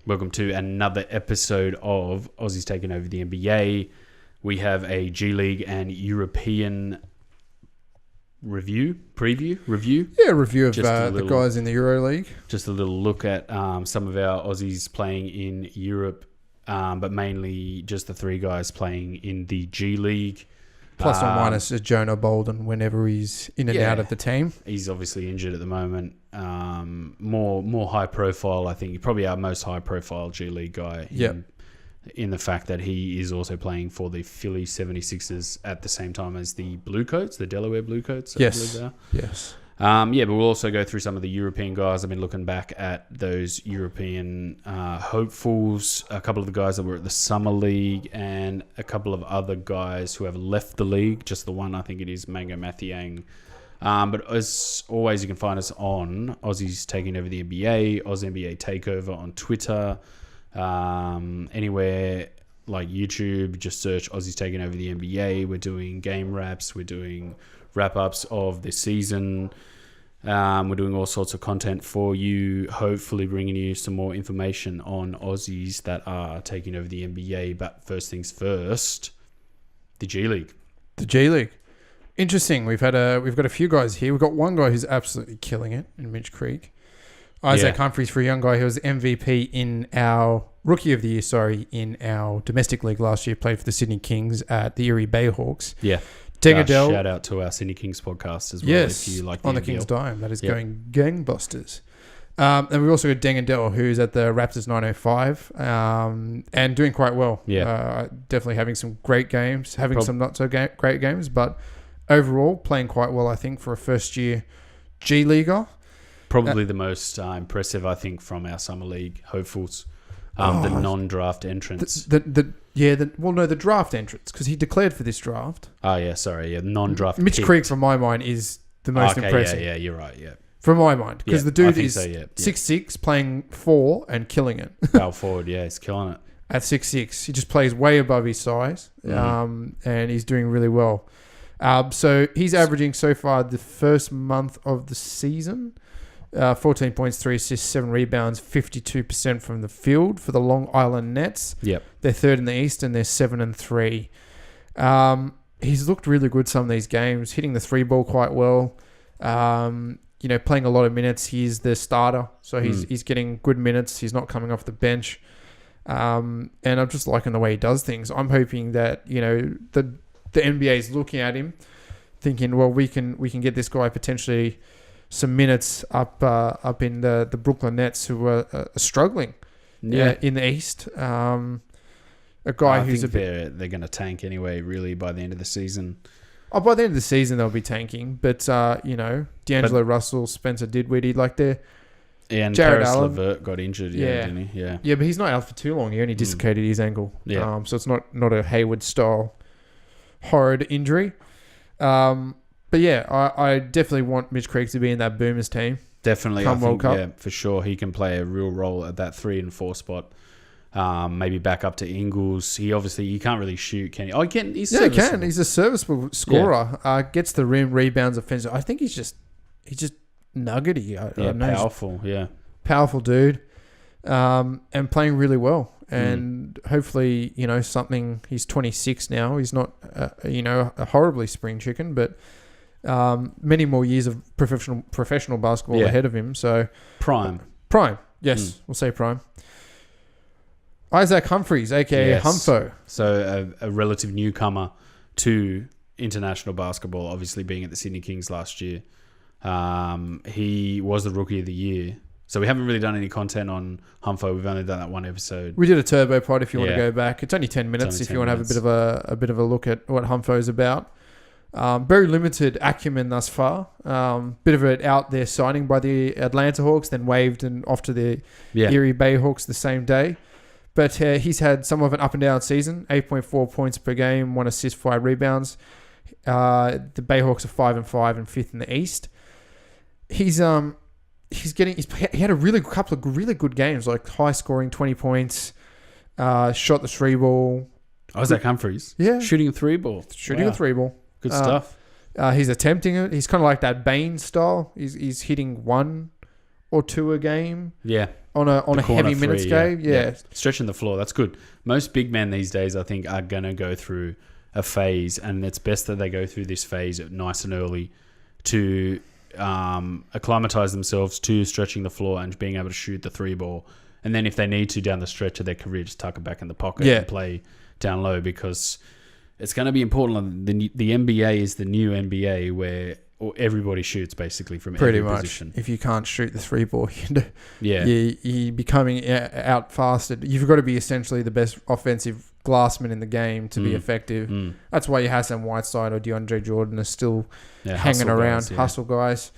Welcome to another episode of Aussies Taking Over the NBA. We have a G League and European review. Yeah, review of the guys in the Euro League. Just a little look at some of our Aussies playing in Europe, but mainly just the three guys playing in the G League. Plus or minus Jonah Bolden whenever he's in and out of the team. He's obviously injured at the moment. More high profile, I think. Probably our most high profile G League guy. In the fact that he is also playing for the Philly 76ers at the same time as the Bluecoats, the Delaware Bluecoats. I believe they are. Yes. But we'll also go through some of the European guys. I've been looking back at those European hopefuls, a couple of the guys that were at the Summer League, and a couple of other guys who have left the league. Just the one, I think it is Mango Mathiang. But as always, you can find us on Aussies Taking Over the NBA, Aussie NBA Takeover on Twitter, anywhere like YouTube. Just search Aussies Taking Over the NBA. We're doing game wraps. We're doing wrap-ups of the season. We're doing all sorts of content for you, hopefully bringing you some more information on Aussies that are taking over the NBA. But first things first, the G League. The G League. Interesting. We've got a few guys here. We've got one guy who's absolutely killing it in Mitch Creek. Isaac Humphries, for a young guy who was MVP in our Rookie of the Year, in our domestic league last year, played for the Sydney Kings at the Erie Bayhawks. Yeah. Dengadell. Shout out to our Sydney Kings podcast as well. Yes, if you like on the Kings Dime. That is going gangbusters. And we've also got Dengadell, who's at the Raptors 905 and doing quite well. Yeah. Definitely having some great games, some not so great games, but overall playing quite well, I think, for a first-year G Leaguer. Probably the most impressive, I think, from our Summer League hopefuls. The non-draft entrants. The draft entrants, because he declared for this draft. Oh, yeah, sorry. Yeah, non-draft Mitch Creek, from my mind, is the most impressive. Yeah, you're right, yeah. From my mind. Because the dude is 6'6", 6'6", playing 4 and killing it. Power forward, yeah, he's killing it. At 6'6". He just plays way above his size, and he's doing really well. So he's averaging so far the first month of the season, 14 points, 3 assists, 7 rebounds, 52% from the field for the Long Island Nets. Yep. They're third in the East and they're 7-3. He's looked really good some of these games, hitting the 3-ball quite well. Playing a lot of minutes. He's the starter, so he's getting good minutes. He's not coming off the bench. And I'm just liking the way he does things. I'm hoping that, the NBA is looking at him, thinking, well, we can get this guy potentially some minutes up in the Brooklyn Nets, who are struggling in the East. A guy who's they're going to tank anyway, really, by the end of the season. Oh, by the end of the season they'll be tanking, but D'Angelo Russell, Spencer Dinwiddie, and Jared Paris Allen. LeVert got injured, didn't he? Yeah, but he's not out for too long. He only dislocated his ankle. Yeah. So it's not a Hayward style horrid injury. But yeah, I definitely want Mitch Creek to be in that Boomers team. Definitely, come World Cup. Yeah, for sure. He can play a real role at that 3 and 4 spot. Maybe back up to Ingles. He can't really shoot, can he? Oh, he can. He can. He's a serviceable scorer. Gets the rim, rebounds, offensive. I think he's just nuggety. Powerful. Powerful dude, and playing really well. And hopefully, something. He's 26 now. He's not, a horribly spring chicken, but many more years of professional basketball ahead of him. So prime. Yes, we'll say prime. Isaac Humphries, a.k.a. Humfo. So a relative newcomer to international basketball, obviously being at the Sydney Kings last year. He was the Rookie of the Year. So we haven't really done any content on Humfo. We've only done that one episode. We did a turbo pod if you want to go back. It's only 10 minutes if you want to have a bit of a look at what Humfo is about. Very limited acumen thus far. Bit of an out there signing by the Atlanta Hawks, then waived and off to the Erie Bayhawks the same day. But he's had some of an up and down season. 8.4 points per game, 1 assist, 5 rebounds. The Bayhawks are 5-5 and 5th in the East. He had a couple of really good games, like high scoring, 20 points. Shot the 3-ball. Isaac Humphries, shooting a 3-ball, a 3-ball. Good stuff. He's attempting it. He's kind of like that Bane style. He's hitting 1 or 2 a game. Yeah. on a heavy minutes game. Yeah. Stretching the floor, that's good. Most big men these days, I think, are going to go through a phase, and it's best that they go through this phase nice and early to acclimatize themselves to stretching the floor and being able to shoot the three ball. And then if they need to down the stretch of their career, just tuck it back in the pocket and play down low, because it's going to be important. The NBA is the new NBA where everybody shoots basically from every position. If you can't shoot the three ball, you're becoming out fasted. You've got to be essentially the best offensive glassman in the game to be effective. That's why your Hassan Whiteside or DeAndre Jordan are still hanging around, hustle guys.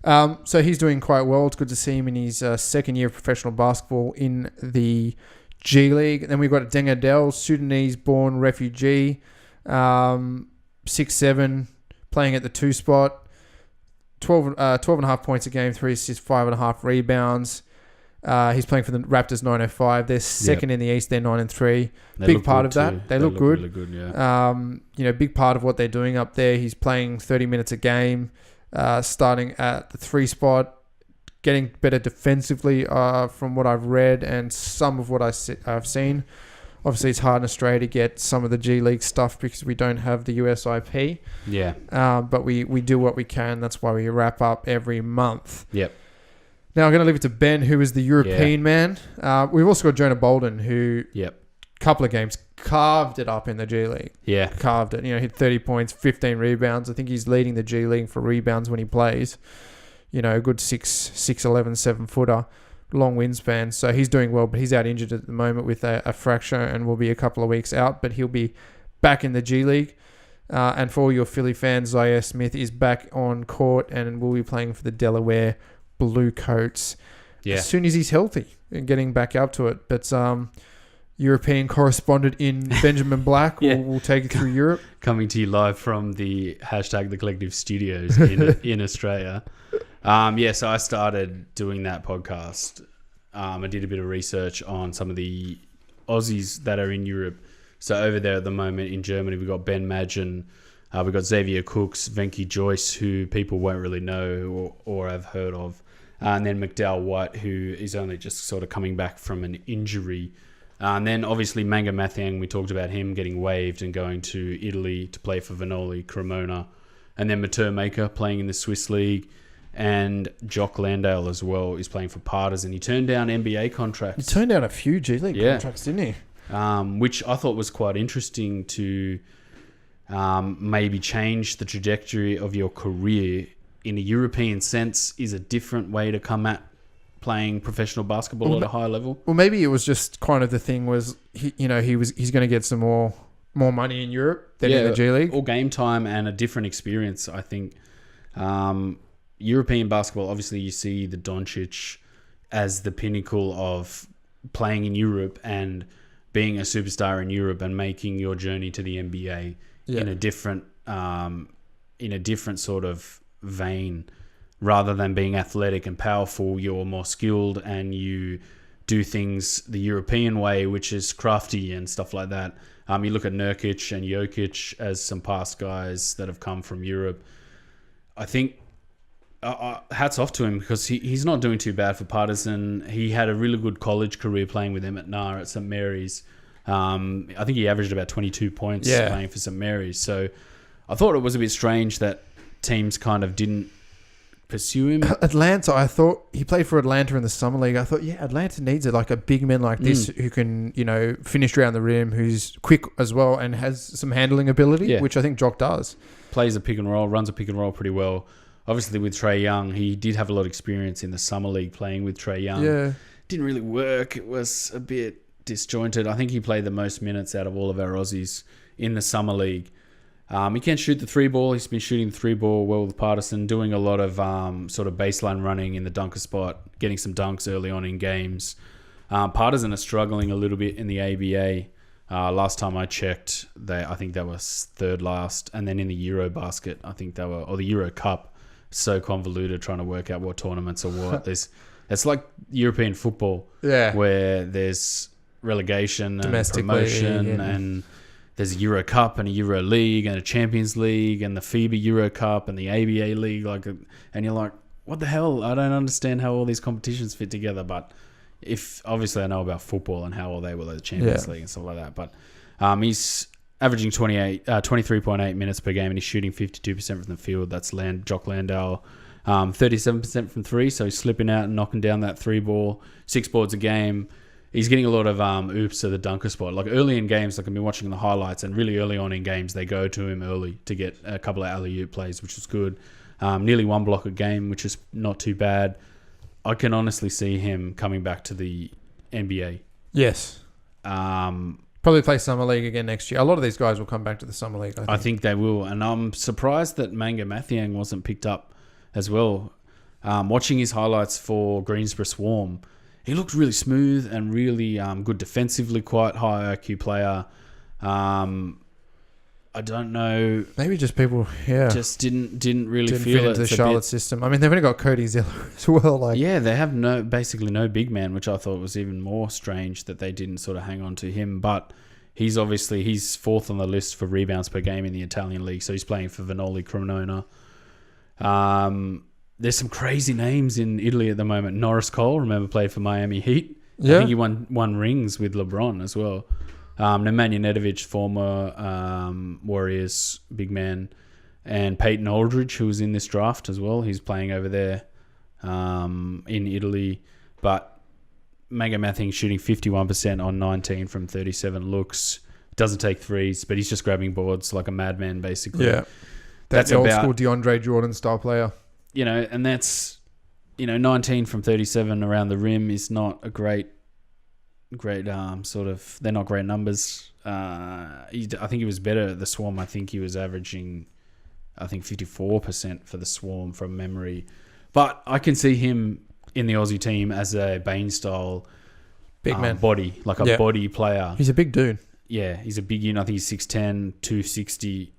So he's doing quite well. It's good to see him in his second year of professional basketball in the G League. Then we've got Deng Adel, Sudanese-born refugee, 6'7", playing at the 2 spot. 12.5 points a game, 3 assists, 5.5 rebounds. He's playing for the Raptors 905. They're second in the East. They're 9-3. Big part of that. They look good. Really good, yeah. Big part of what they're doing up there. He's playing 30 minutes a game, starting at the 3 spot, getting better defensively from what I've read and some of what I've seen. Obviously, it's hard in Australia to get some of the G League stuff because we don't have the US IP. Yeah. But we do what we can. That's why we wrap up every month. Yep. Now I'm going to leave it to Ben, who is the European man. We've also got Jonah Bolden, who couple of games carved it up in the G League. Yeah. Carved it. Hit 30 points, 15 rebounds. I think he's leading the G League for rebounds when he plays. A good 6'11", 7-footer. Long wingspan, so he's doing well, but he's out injured at the moment with a fracture and will be a couple of weeks out, but he'll be back in the G League. And for all your Philly fans, Zaire Smith is back on court and will be playing for the Delaware Blue Coats as soon as he's healthy and getting back up to it. But European correspondent in Benjamin Black will take you through Europe. Coming to you live from the #The Collective Studios in Australia. So I started doing that podcast. I did a bit of research on some of the Aussies that are in Europe. So over there at the moment in Germany, we've got Ben Madgen, we've got Xavier Cooks, Venky Joyce, who people won't really know or have heard of, and then McDowell White, who is only just sort of coming back from an injury. And then obviously Manga Mathiang, we talked about him getting waived and going to Italy to play for Vanoli Cremona. And then Matur Maker playing in the Swiss League. And Jock Landale as well is playing for Partizan. He turned down NBA contracts. He turned down a few G League contracts, didn't he? Which I thought was quite interesting to maybe change the trajectory of your career in a European sense is a different way to come at playing professional basketball at a high level. Well, maybe it was just kind of the thing was, he's going to get some more money in Europe than in the G League. Or game time and a different experience, I think. European basketball, obviously you see the Doncic as the pinnacle of playing in Europe and being a superstar in Europe and making your journey to the NBA in a different sort of vein. Rather than being athletic and powerful, you're more skilled and you do things the European way, which is crafty and stuff like that. You look at Nurkic and Jokic as some past guys that have come from Europe. I think hats off to him because he's not doing too bad for Partizan. He had a really good college career playing with them at Nar at St. Mary's. I think he averaged about 22 points playing for St. Mary's. So I thought it was a bit strange that teams kind of didn't pursue him. Atlanta, I thought he played for Atlanta in the summer league. I thought, Atlanta needs it, like a big man like this who can, finish around the rim, who's quick as well and has some handling ability, which I think Jock does. Plays a pick and roll, runs a pick and roll pretty well. Obviously with Trae Young, he did have a lot of experience in the summer league playing with Trae Young. Yeah. Didn't really work. It was a bit disjointed. I think he played the most minutes out of all of our Aussies in the summer league. He can shoot the 3-ball. He's been shooting the 3-ball well with Partizan, doing a lot of sort of baseline running in the dunker spot, getting some dunks early on in games. Partizan are struggling a little bit in the ABA. Last time I checked, I think that was third last. And then in the Euro basket, I think or the Euro Cup, so convoluted trying to work out what tournaments are what. It's like European football, where there's relegation and promotion and there's a Euro Cup and a Euro League and a Champions League and the FIBA Euro Cup and the ABA League, and you're like, what the hell? I don't understand how all these competitions fit together. But if obviously I know about football and how well they were at the Champions League and stuff like that, but he's averaging 23.8 minutes per game, and he's shooting 52% from the field. That's Jock Landale. 37% from three, so he's slipping out and knocking down that three ball, 6 boards a game. He's getting a lot of oops to the dunker spot. Like early in games, like I've been watching the highlights, and really early on in games, they go to him early to get a couple of alley-oop plays, which was good. Nearly 1 block a game, which is not too bad. I can honestly see him coming back to the NBA. Yes. Probably play Summer League again next year. A lot of these guys will come back to the Summer League, I think they will. And I'm surprised that Manga Mathiang wasn't picked up as well. Watching his highlights for Greensboro Swarm, he looked really smooth and really good defensively, quite high IQ player. I don't know. Maybe just people, just didn't really feel fit into the Charlotte system. I mean, they've only got Cody Zeller as well. They have basically no big man, which I thought was even more strange that they didn't sort of hang on to him. But he's 4th on the list for rebounds per game in the Italian league, so he's playing for Vanoli Cremona. There's some crazy names in Italy at the moment. Norris Cole, remember, played for Miami Heat. Yeah. I think he won rings with LeBron as well. Nemanja Nedovic, former Warriors big man, and Peyton Aldridge, who was in this draft as well. He's playing over there in Italy. But Manga Mathiang shooting 51% on 19 from 37 looks. Doesn't take threes, but he's just grabbing boards like a madman, basically. Yeah, that's old school DeAndre Jordan style player. And that's 19 from 37 around the rim is not a great they're not great numbers. I think he was better at the Swarm. I think he was averaging 54% for the Swarm from memory. But I can see him in the Aussie team as a Bain style big man body, like a body player. He's a big dude. Yeah, he's a big unit. I think he's 6'10", 260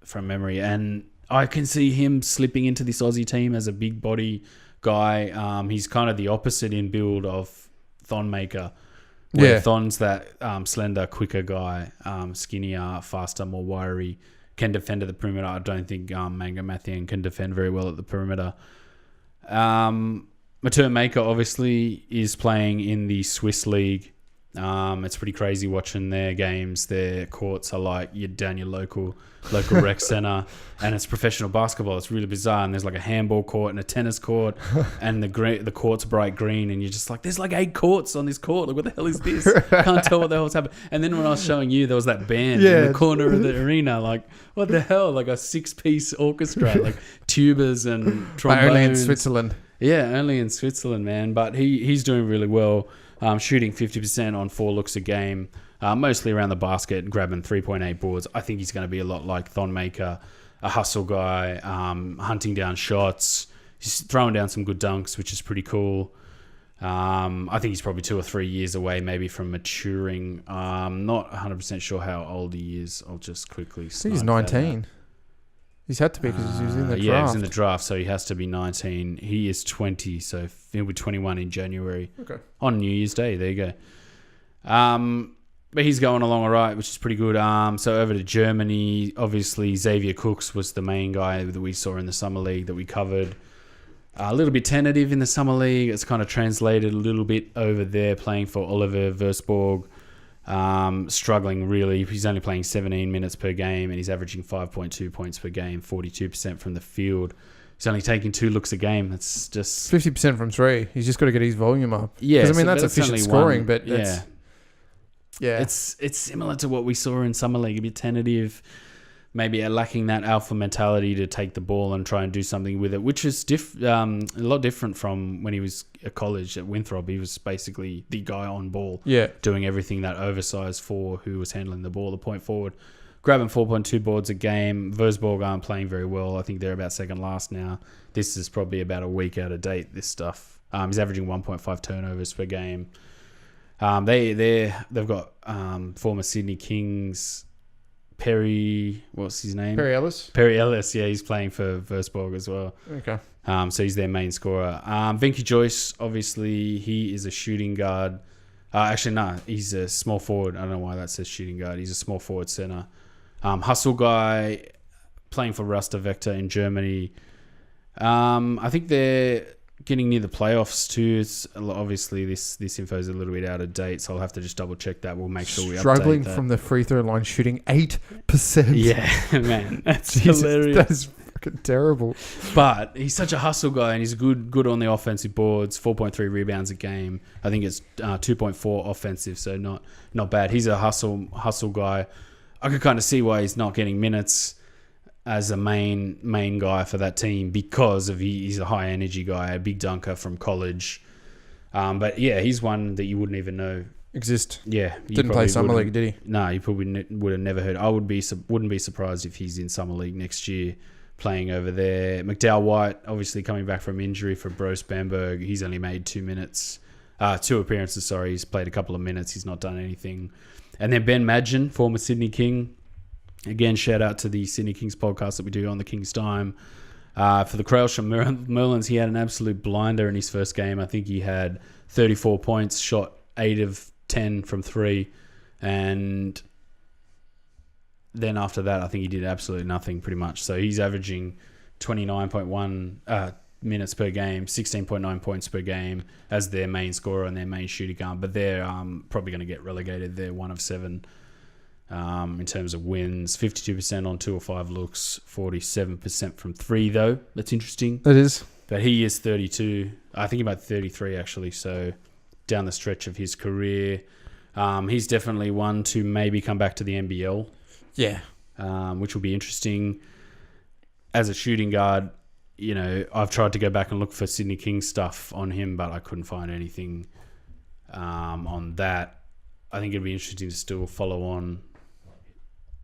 from memory. And I can see him slipping into this Aussie team as a big body guy. He's kind of the opposite in build of Thonmaker, where Thon's that slender, quicker guy, skinnier, faster, more wiry, can defend at the perimeter. I don't think Manga Mathiang can defend very well at the perimeter. Matur Maker obviously is playing in the Swiss league. It's pretty crazy watching their games. Their courts are like you're down your local rec center, and it's professional basketball. It's really bizarre. And there's like a handball court and a tennis court, and the court's bright green, and you're just like, there's like 8 courts on this court. Like, what the hell is this? Can't tell what the hell's happening. And then when I was showing you, there was that band in the corner of the arena. Like, what the hell? Like a 6-piece orchestra, like tubas and trombones. Only in Switzerland. Yeah, only in Switzerland, man. But he's doing really well. Shooting 50% on 4 looks a game, mostly around the basket, grabbing 3.8 boards. I think he's going to be a lot like Thonmaker, a hustle guy, hunting down shots. He's throwing down some good dunks, which is pretty cool. I think he's probably 2 or 3 years away maybe from maturing. Not 100% sure how old he is. I'll just quickly... I think he's 19. He's had to be because he was in the draft. Yeah, he was in the draft, so he has to be 19. He is 20, so he'll be 21 in January. Okay. On New Year's Day, there you go. But he's going along all right, which is pretty good. So over to Germany, obviously Xavier Cooks was the main guy that we saw in the Summer League that we covered. A little bit tentative in the Summer League. It's kind of translated a little bit over there, playing for Oliver Versborg. Struggling really. He's only playing 17 minutes per game, and he's averaging 5.2 points per game, 42% from the field. He's only taking 2 looks a game. That's just 50% from 3. He's just got to get his volume up. Yeah, because that's efficient scoring, but it's similar to what we saw in Summer League. A bit tentative, maybe lacking that alpha mentality to take the ball and try and do something with it, which is a lot different from when he was at college at Winthrop. He was basically the guy on ball, doing everything that oversized 4 who was handling the ball, the point forward, grabbing 4.2 boards a game. Versborg aren't playing very well. I think they're about second last now. This is probably about a week out of date, this stuff. He's averaging 1.5 turnovers per game. They've got former Sydney Kings Perry, what's his name? Perry Ellis. Perry Ellis, yeah, he's playing for Versborg as well. Okay. So he's their main scorer. Vinky Joyce, obviously, he is a shooting guard. He's a small forward. I don't know why that says shooting guard. He's a small forward center. Hustle guy, playing for Rasta Vector in Germany. I think getting near the playoffs too. It's obviously this info is a little bit out of date, so I'll have to just double check that. We'll make sure we struggling update that. from the free throw line, shooting 8%. Yeah, man, that's hilarious. That's fucking terrible. But he's such a hustle guy, and he's good on the offensive boards. 4.3 rebounds a game. I think it's 2.4 offensive, so not bad. He's a hustle guy. I could kind of see why he's not getting minutes as a main guy for that team, because of he's a high energy guy, a big dunker from college. But yeah, he's one that you wouldn't even know exist. Yeah, didn't play summer league, did he? No, you probably would have never heard. I wouldn't be surprised if he's in summer league next year, playing over there. McDowell White, obviously coming back from injury for Bros Bamberg. He's only made 2 appearances. Sorry, he's played a couple of minutes. He's not done anything. And then Ben Madgen, former Sydney King. Again, shout out to the Sydney Kings podcast that we do on the King's Time. For the Crailsham Merlins, he had an absolute blinder in his first game. I think he had 34 points, shot 8 of 10 from 3. And then after that, I think he did absolutely nothing pretty much. So he's averaging 29.1 minutes per game, 16.9 points per game as their main scorer and their main shooting guard. But they're probably going to get relegated. They're 1 of 7. In terms of wins, 52% on 2 or 5 looks, 47% from 3 though. That's interesting. It is. But he is 32. I think about 33 actually. So down the stretch of his career, he's definitely one to maybe come back to the NBL. Yeah. Which will be interesting. As a shooting guard, you know, I've tried to go back and look for Sydney Kings stuff on him, but I couldn't find anything on that. I think it'd be interesting to still follow on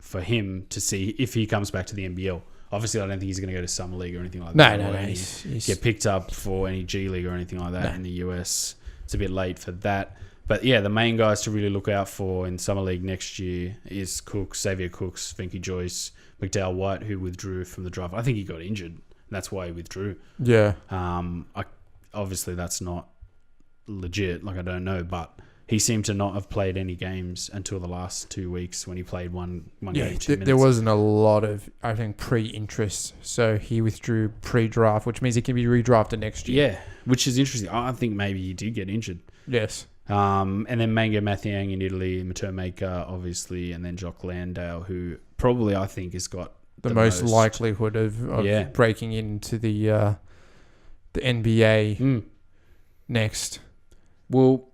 for him to see if he comes back to the NBL. Obviously, I don't think he's going to go to Summer League or anything like that. No. He's get picked up for any G League or anything like that in the US. It's a bit late for that. But yeah, the main guys to really look out for in Summer League next year is Cooks, Xavier Cooks, Venky Joyce, McDowell White, who withdrew from the draft. I think he got injured. And that's why he withdrew. Yeah. Obviously, that's not legit. Like, I don't know, but he seemed to not have played any games until the last 2 weeks when he played one game, 2 minutes. There wasn't a lot of, I think, pre-interest. So he withdrew pre-draft, which means he can be redrafted next year. Yeah, which is interesting. I think maybe he did get injured. Yes. And then Mango Mathiang in Italy, Mater Maker, obviously, and then Jock Landale, who probably, I think, has got the most likelihood of breaking into the NBA next. Well,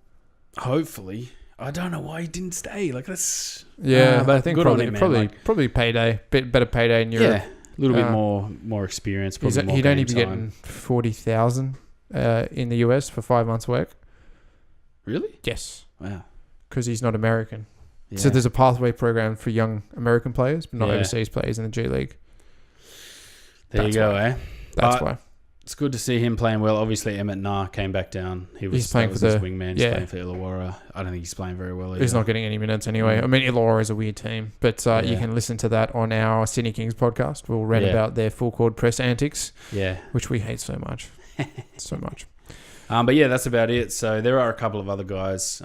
hopefully. I don't know why he didn't stay. Like, that's... but I think probably payday. Better payday in Europe. Yeah, a little bit more experience. He'd only be getting $40,000 in the US for 5 months' work. Really? Yes. Wow. Because he's not American. Yeah. So there's a pathway program for young American players, but not overseas players in the G League. There you go, eh? That's why. It's good to see him playing well. Obviously, Emmett Nah came back down. He's playing for his wingman. He's playing for Illawarra. I don't think he's playing very well either. He's not getting any minutes anyway. I mean, Illawarra is a weird team, but you can listen to that on our Sydney Kings podcast. We'll read about their full court press antics, which we hate so much. So much. But yeah, that's about it. So there are a couple of other guys,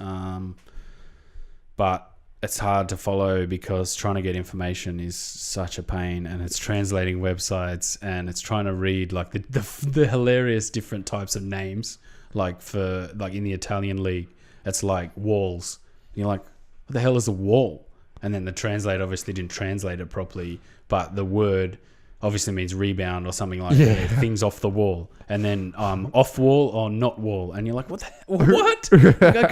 but it's hard to follow because trying to get information is such a pain, and it's translating websites, and it's trying to read like the hilarious different types of names, like in the Italian league, it's like walls. And you're like, what the hell is a wall? And then the translator obviously didn't translate it properly, but the word obviously means rebound or something like that. Things off the wall. And then off wall or not wall. And you're like, what? Like, I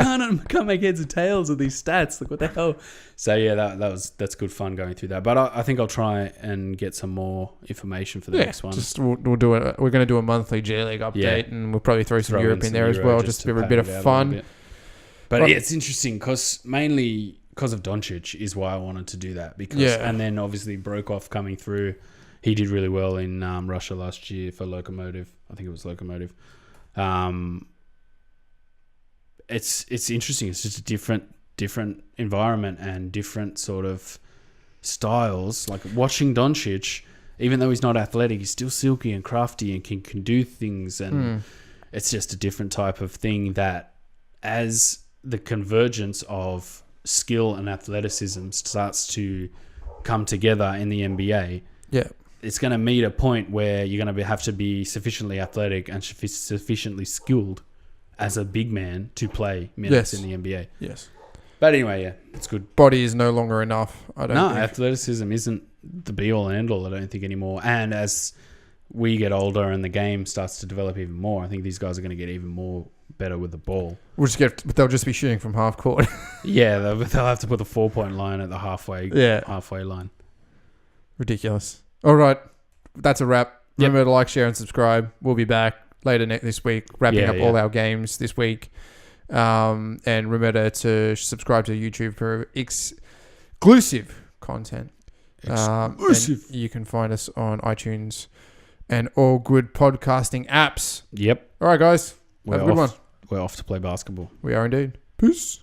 can't make heads or tails of these stats. Like, what the hell? So yeah, that's good fun going through that. But I think I'll try and get some more information for the next one. We'll do it. We're going to do a monthly J League update, and we'll probably throw some Europe in there as well, just to be a bit of fun. But it's interesting mainly because of Doncic is why I wanted to do that. And then obviously Brokoff coming through. He did really well in Russia last year for Lokomotiv. I think it was Lokomotiv. It's interesting. It's just a different environment and different sort of styles. Like watching Doncic, even though he's not athletic, he's still silky and crafty and can do things. And it's just a different type of thing that as the convergence of skill and athleticism starts to come together in the NBA, it's going to meet a point where you're going to have to be sufficiently athletic and sufficiently skilled as a big man to play minutes in the NBA. Yes. But anyway, yeah, it's good. Body is no longer enough. I don't think. Athleticism isn't the be-all and end-all, I don't think, anymore. And as we get older and the game starts to develop even more, I think these guys are going to get even more better with the ball. They'll just be shooting from half court. Yeah, they'll have to put the 4-point line at the halfway line. Ridiculous. All right, that's a wrap. Yep. Remember to like, share, and subscribe. We'll be back later this week, wrapping up all our games this week. And remember to subscribe to YouTube for exclusive content. Exclusive. And you can find us on iTunes and all good podcasting apps. Yep. All right, guys. Have a good one. We're off to play basketball. We are indeed. Peace.